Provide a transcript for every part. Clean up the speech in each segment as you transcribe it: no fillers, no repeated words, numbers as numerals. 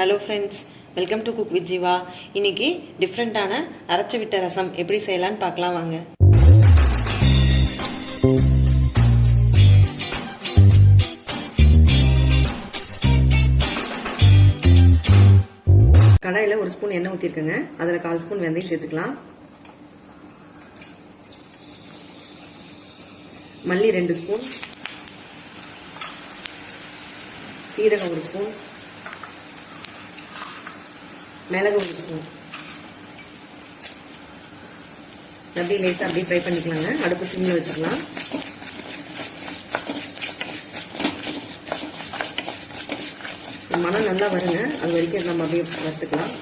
Hello friends, welcome to cook with Jeeva. இன்னைக்கு டிஃப்ரெண்ட்டான அரைச்ச விட்ட ரசம் எப்படி செய்யலான்னு பார்க்கலாம் வாங்க. கடாயில் ஒரு ஸ்பூன் எண்ணெய் ஊற்றிருக்கேங்க. அதில் 1/4 ஸ்பூன் வெந்தயம் சேர்த்துக்கலாம். மல்லி 2 ஸ்பூன், சீரகம் 1 ஸ்பூன், மிளகு 1 ஸ்பூன். அப்படியே லேசாக அப்படியே ஃப்ரை பண்ணிக்கலாங்க. அடுப்பு சிம்மில் வச்சுக்கலாம். மணம் நல்லா வருங்க, அது வரைக்கும் நம்ம அப்படியே வறுத்துக்கலாம்.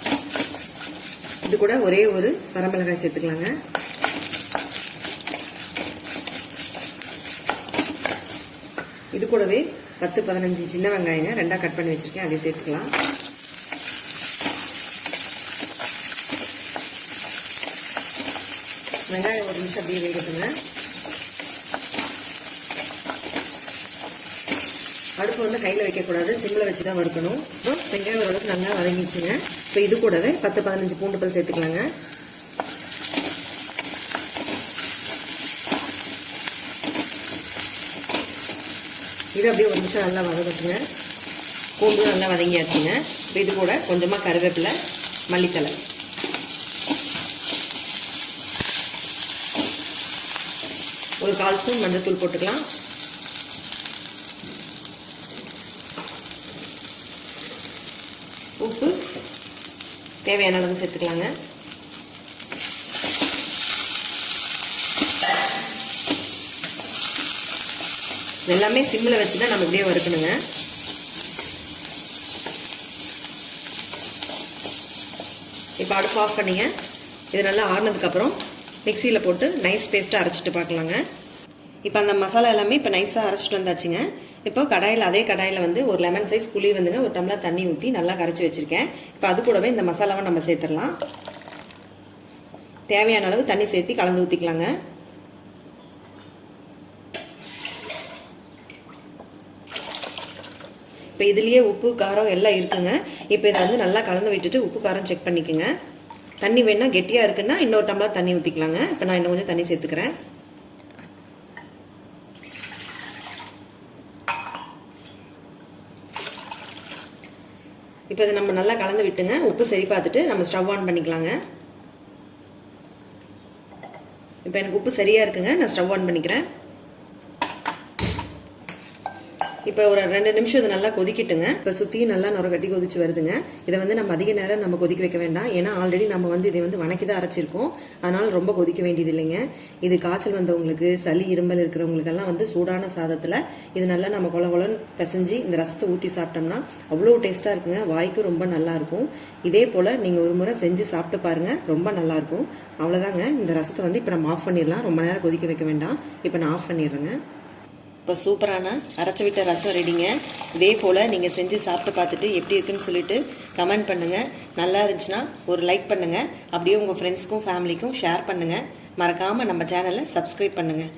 இது கூட ஒரே ஒரு வரமிளகாய் சேர்த்துக்கலாங்க. இது கூடவே 10-15 சின்ன வெங்காயங்க 2ஆ கட் பண்ணி வச்சிருக்கேன், அதை சேர்த்துக்கலாம். வெங்காயம் ஒரு நிமிஷம் அப்படியே வேகட்டுங்க. அடுப்பு வந்து கையில் வைக்கக்கூடாது, சிம்மில் வச்சு தான் வறுக்கணும். வெங்காயம் ஓரளவுக்கு நல்லா வதங்கிச்சுங்க. இப்போ இது கூடவே 10-15 பூண்டு பல் சேர்த்துக்கலாங்க. இது அப்படியே ஒரு நிமிஷம் நல்லா வதக்கட்டுங்க. பூண்டு நல்லா வதங்கியாச்சுங்க. இப்போ இது கூட கொஞ்சமாக கருவேப்பிலை, மல்லித்தலை, ஒரு 1/4 ஸ்பூன் மஞ்சத்தூள் போட்டுக்கலாம். உப்பு தேவையான அளவு சேர்த்துக்கலாங்க. எல்லாமே சிம்மில் வச்சு தான் நம்ம இப்படியே வறுக்கணுங்க. இப்போ அடுப்பு ஆஃப் பண்ணிங்க. இது நல்லா ஆறுனதுக்கப்புறம் மிக்சியில் போட்டு நைஸ் பேஸ்ட்டாக அரைச்சிட்டு பார்க்கலாங்க. இப்போ அந்த மசாலா எல்லாமே இப்போ நைஸாக அரைச்சிட்டு வந்தாச்சுங்க. இப்போ அதே கடாயில் வந்து ஒரு லெமன் சைஸ் புளி வந்துங்க, ஒரு டம்ளர் தண்ணி ஊற்றி நல்லா கரைச்சி வச்சுருக்கேன். இப்போ அது கூடவே இந்த மசாலாவை நம்ம சேர்த்துடலாம். தேவையான அளவு தண்ணி சேர்த்து கலந்து ஊற்றிக்கலாங்க. இப்போ இதுலேயே உப்பு காரம் எல்லாம் இருக்குங்க. இப்போ இதை வந்து நல்லா கலந்து விட்டுட்டு உப்பு காரம் செக் பண்ணிக்கோங்க. தண்ணி வேணா கெட்டியாக இருக்குன்னா இன்னொரு டம்ளர் தண்ணி ஊற்றிக்கலாங்க. இப்போ நான் இன்னும் கொஞ்சம் தண்ணி சேர்த்துக்கிறேன். இப்போ இதை நம்ம நல்லா கலந்து விட்டுங்க. உப்பு சரி பார்த்துட்டு நம்ம ஸ்டவ் ஆன் பண்ணிக்கலாங்க. இப்போ எனக்கு உப்பு சரியாக இருக்குங்க, நான் ஸ்டவ் ஆன் பண்ணிக்கிறேன். இப்போ ஒரு 2 நிமிஷம் இது நல்லா கொதிக்கிட்டுங்க. இப்போ சுற்றியும் நல்லா நுர கட்டி கொதிச்சு வருதுங்க. இதை வந்து நம்ம அதிக நேரம் நம்ம கொதிக்க வைக்க வேண்டாம். ஏன்னா ஆல்ரெடி நம்ம வந்து இதை வந்து வணக்கி தான் அரைச்சிருக்கோம். அதனால ரொம்ப கொதிக்க வேண்டியது இல்லைங்க. இது காய்ச்சல் வந்தவங்களுக்கு, சளி இருமல் இருக்கிறவங்களுக்கெல்லாம் வந்து சூடான சாதத்தில் இது நல்லா நம்ம கொலன்னு பிசைஞ்சு இந்த ரசத்தை ஊற்றி சாப்பிட்டோம்னா அவ்வளோ டேஸ்ட்டாக இருக்குங்க. வாய்க்கும் ரொம்ப நல்லா இருக்கும். இதே போல் நீங்கள் ஒரு முறை செஞ்சு சாப்பிட்டு பாருங்கள், ரொம்ப நல்லாயிருக்கும். அவ்வளோதாங்க. இந்த ரசத்தை வந்து இப்போ நம்ம ஆஃப் பண்ணிடலாம். ரொம்ப நேரம் கொதிக்க வைக்க வேண்டாம். இப்போ நான் ஆஃப் பண்ணிடுறேங்க. இப்போ சூப்பரான அரைச்சி விட்ட ரசம் ரெடிங்க. இதே போல் நீங்கள் செஞ்சு சாப்பிட்டு பார்த்துட்டு எப்படி இருக்குன்னு சொல்லிட்டு கமெண்ட் பண்ணுங்கள். நல்லா இருந்துச்சுன்னா ஒரு லைக் பண்ணுங்கள். அப்படியே உங்கள் ஃப்ரெண்ட்ஸ்க்கும் ஃபேமிலிக்கும் ஷேர் பண்ணுங்கள். மறக்காமல் நம்ம சேனலை சப்ஸ்கிரைப் பண்ணுங்கள்.